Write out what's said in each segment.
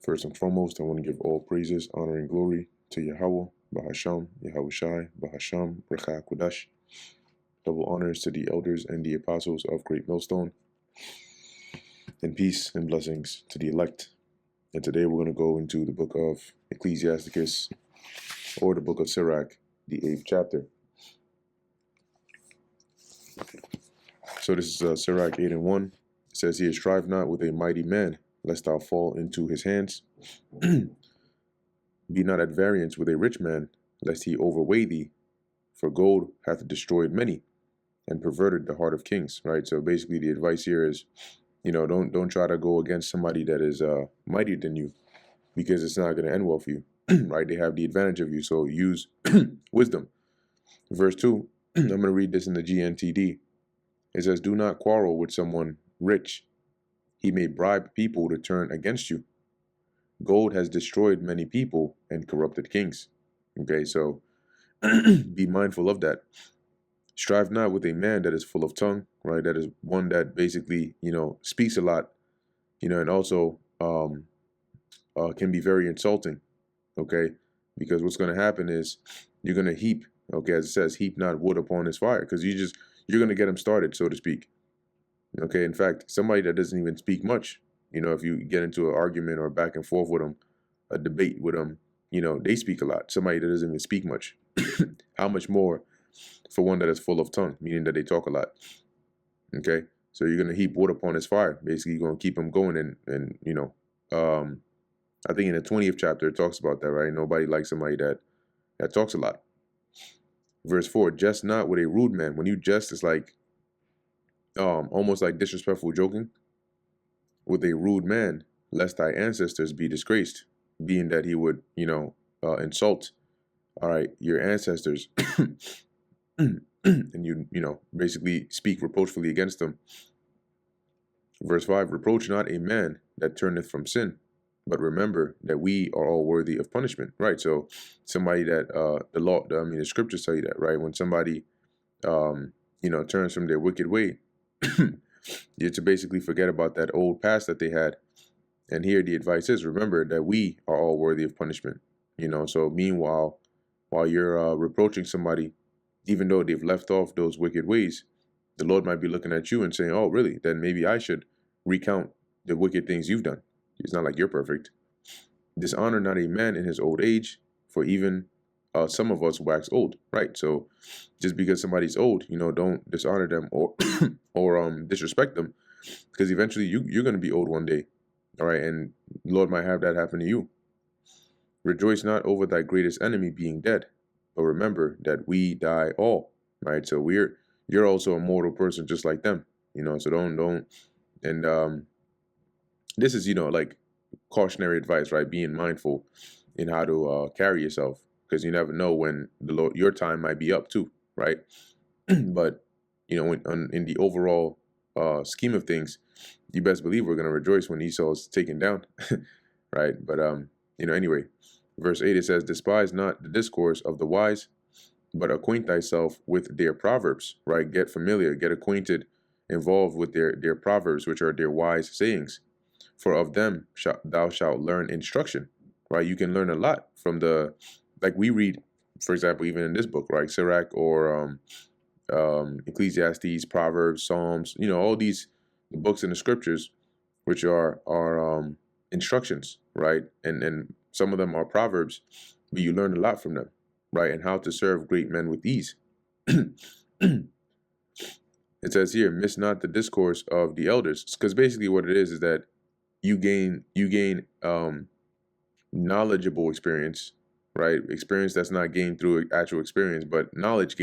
First and foremost, I want to give all praises, honor, and glory to Yahweh, Bahasham, Yahushai, Bahasham, Recha Kodash. Double honors to the elders and the apostles of Great Millstone, and peace and blessings to the elect. And today we're going to go into the book of Ecclesiasticus, or the book of Sirach, the 8th chapter. So this is Sirach 8 and 1. It says here, strive not with a mighty man, lest thou fall into his hands. Be not at variance with a rich man, lest he overweigh thee. For gold hath destroyed many, and perverted the heart of kings. Right. So basically, the advice here is, don't try to go against somebody that is mightier than you, because it's not going to end well for you. Right. They have the advantage of you. So use wisdom. Verse 2. I'm going to read this in the GNTD. It says, do not quarrel with someone rich. He may bribe people to turn against you. Gold has destroyed many people and corrupted kings. Okay, so be mindful of that. Strive not with a man that is full of tongue, right? That is one that basically, speaks a lot, and also can be very insulting, okay? Because what's going to happen is you're going to heap, okay, as it says, heap not wood upon his fire, because you're going to get him started, so to speak. Okay, in fact, somebody that doesn't even speak much, if you get into an argument or back and forth with them, a debate with them, they speak a lot. Somebody that doesn't even speak much. How much more for one that is full of tongue, meaning that they talk a lot. Okay, so you're going to heap wood upon his fire. Basically, you're going to keep him going. And I think in the 20th chapter, it talks about that, right? Nobody likes somebody that talks a lot. Verse 4, jest not with a rude man. When you jest, it's like almost like disrespectful joking with a rude man, lest thy ancestors be disgraced, being that he would, insult, all right, your ancestors, and you basically speak reproachfully against them. Verse 5, reproach not a man that turneth from sin, but remember that we are all worthy of punishment, right? So somebody that the scriptures tell you that, right? When somebody, turns from their wicked way, you're to basically forget about that old past that they had. And here the advice is, remember that we are all worthy of punishment. So meanwhile, while you're reproaching somebody, even though they've left off those wicked ways, the Lord might be looking at you and saying, oh, really? Then maybe I should recount the wicked things you've done. It's not like you're perfect. Dishonor not a man in his old age, for even some of us wax old, right? So just because somebody's old, don't dishonor them or or disrespect them, because eventually you're going to be old one day, all right? And the Lord might have that happen to you. Rejoice not over thy greatest enemy being dead, but remember that we die all, right? So you're also a mortal person just like them, so don't. And this is, like cautionary advice, right? Being mindful in how to carry yourself, because you never know when your time might be up too, right? But in the overall scheme of things, you best believe we're gonna rejoice when Esau is taken down, right? But anyway, verse 8, it says, despise not the discourse of the wise, but acquaint thyself with their proverbs, right? Get familiar, get acquainted, involved with their proverbs, which are their wise sayings. For of them thou shalt learn instruction, right? You can learn a lot from like we read, for example, even in this book, right? Sirach or Ecclesiastes, Proverbs, Psalms, all these books in the scriptures, which are instructions, right? And some of them are proverbs, but you learn a lot from them, right? And how to serve great men with ease. It says here, miss not the discourse of the elders, because basically what it is that you gain knowledgeable experience, right? Experience that's not gained through actual experience, but knowledge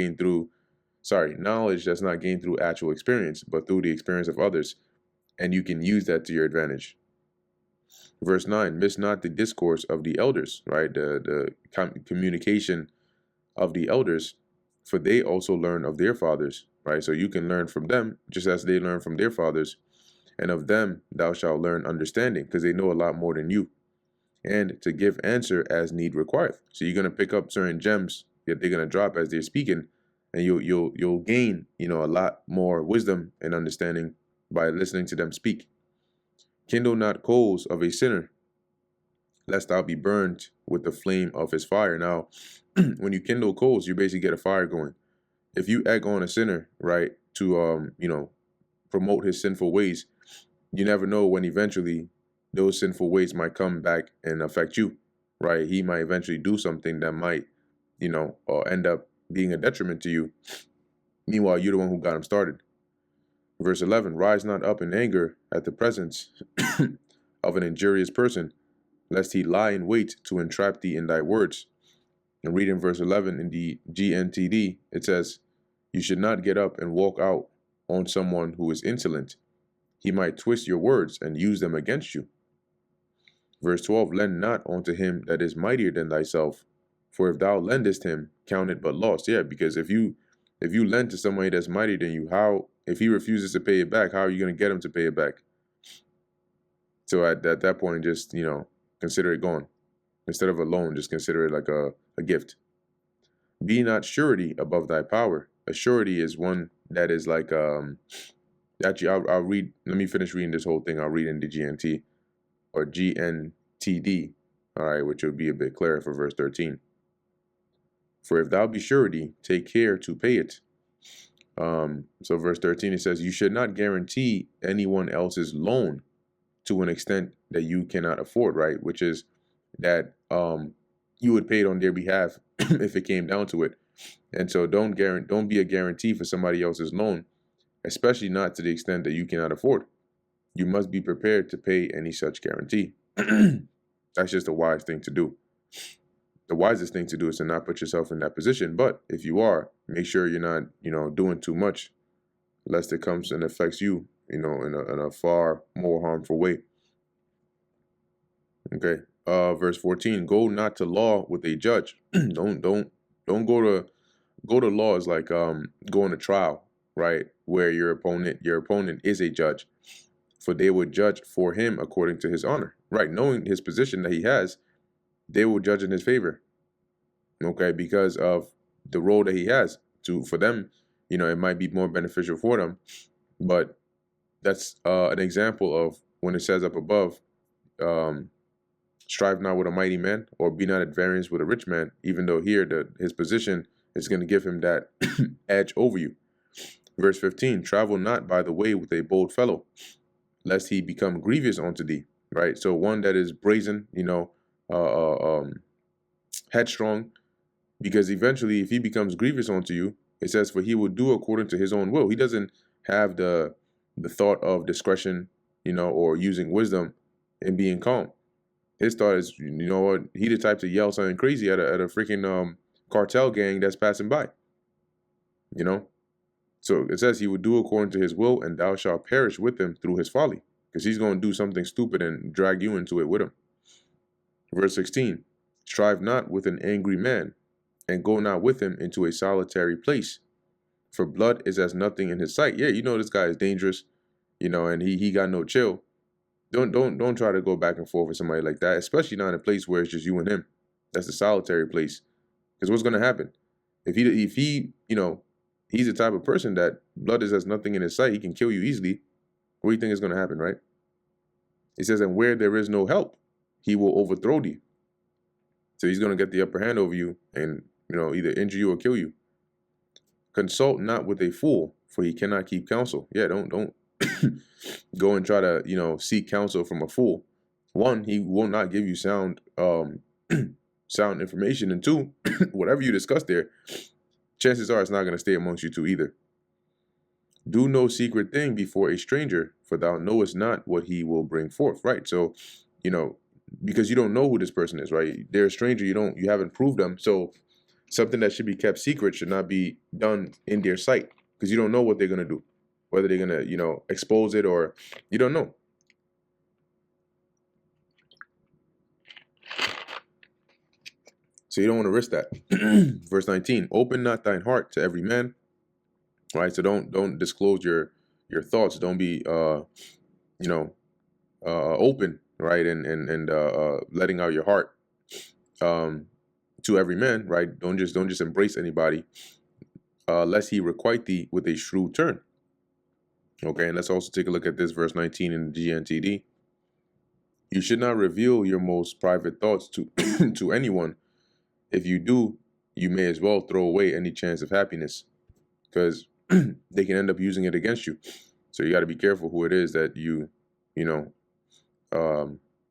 that's not gained through actual experience, but through the experience of others, and you can use that to your advantage. Verse 9, miss not the discourse of the elders, right? The communication of the elders, for they also learn of their fathers, right? So you can learn from them just as they learn from their fathers. And of them thou shalt learn understanding, because they know a lot more than you. And to give answer as need requireth. So you're going to pick up certain gems that they're going to drop as they're speaking, and you'll gain, a lot more wisdom and understanding by listening to them speak. Kindle not coals of a sinner, lest thou be burned with the flame of his fire. Now, when you kindle coals, you basically get a fire going. If you egg on a sinner, right, to promote his sinful ways, you never know when eventually those sinful ways might come back and affect you, right? He might eventually do something that might, end up being a detriment to you. Meanwhile, you're the one who got him started. Verse 11, rise not up in anger at the presence of an injurious person, lest he lie in wait to entrap thee in thy words. And reading verse 11 in the GNTD, it says, you should not get up and walk out on someone who is insolent. He might twist your words and use them against you. Verse 12, lend not unto him that is mightier than thyself, for if thou lendest him, count it but loss. Yeah, because if you lend to somebody that's mightier than you, how, if he refuses to pay it back, how are you going to get him to pay it back? So at that point, just, consider it gone. Instead of a loan, just consider it like a gift. Be not surety above thy power. A surety is one that is like, actually, I'll read, let me finish reading this whole thing. I'll read in the GNT or GNTD, all right, which will be a bit clearer for verse 13. For if thou be surety, take care to pay it. So verse 13, it says, you should not guarantee anyone else's loan to an extent that you cannot afford, right? Which is that you would pay it on their behalf if it came down to it. And so don't be a guarantee for somebody else's loan, especially not to the extent that you cannot afford. You must be prepared to pay any such guarantee. That's just a wise thing to do. The wisest thing to do is to not put yourself in that position. But if you are, make sure you're not, doing too much, lest it comes and affects you, in a far more harmful way. Okay. Verse 14, go not to law with a judge. don't go to law is like going to trial, right? Where your opponent is a judge. For they will judge for him according to his honor, right? Knowing his position that he has, they will judge in his favor. Okay, because of the role that he has. For them, it might be more beneficial for them. But that's an example of when it says up above, strive not with a mighty man, or be not at variance with a rich man, even though here his position is going to give him that edge over you. Verse 15, travel not by the way with a bold fellow, lest he become grievous unto thee, right? So one that is brazen, headstrong, because eventually if he becomes grievous unto you, it says, for he will do according to his own will. He doesn't have the thought of discretion, or using wisdom and being calm. His thought is, what, he the type to yell something crazy at a freaking cartel gang that's passing by. So it says he would do according to his will, and thou shalt perish with him through his folly, because he's going to do something stupid and drag you into it with him. Verse 16, strive not with an angry man, and go not with him into a solitary place, for blood is as nothing in his sight. Yeah, this guy is dangerous, and he got no chill. Don't try to go back and forth with somebody like that, especially not in a place where it's just you and him. That's a solitary place. Because what's going to happen? If he he's the type of person that blood is as nothing in his sight, he can kill you easily. What do you think is going to happen, right? It says, and where there is no help, he will overthrow thee. So he's going to get the upper hand over you and, either injure you or kill you. Consult not with a fool, for he cannot keep counsel. Yeah, don't go and try to, seek counsel from a fool. One, he will not give you sound sound information. And two, whatever you discuss there, chances are it's not going to stay amongst you two either. Do no secret thing before a stranger, for thou knowest not what he will bring forth. Right. So, because you don't know who this person is, right? They're a stranger. You haven't proved them. So something that should be kept secret should not be done in their sight, because you don't know what they're going to do, whether they're going to, expose it, or you don't know. So you don't want to risk that. Verse 19, open not thine heart to every man. Right. So don't disclose your thoughts. Don't be, open, right. And letting out your heart, to every man, right? Don't just embrace anybody, lest he requite thee with a shrewd turn. Okay. And let's also take a look at this verse 19 in the GNTD. You should not reveal your most private thoughts to to anyone. If you do, you may as well throw away any chance of happiness, because they can end up using it against you. So you got to be careful who it is that you know,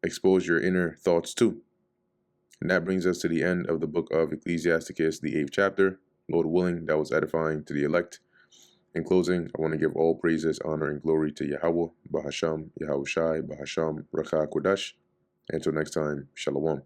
expose your inner thoughts to. And that brings us to the end of the book of Ecclesiasticus, the 8th chapter. Lord willing, that was edifying to the elect. In closing, I want to give all praises, honor, and glory to Yahweh, Bahasham, Yahushai, Bahasham, Rakha Kodash. Until next time, Shalom.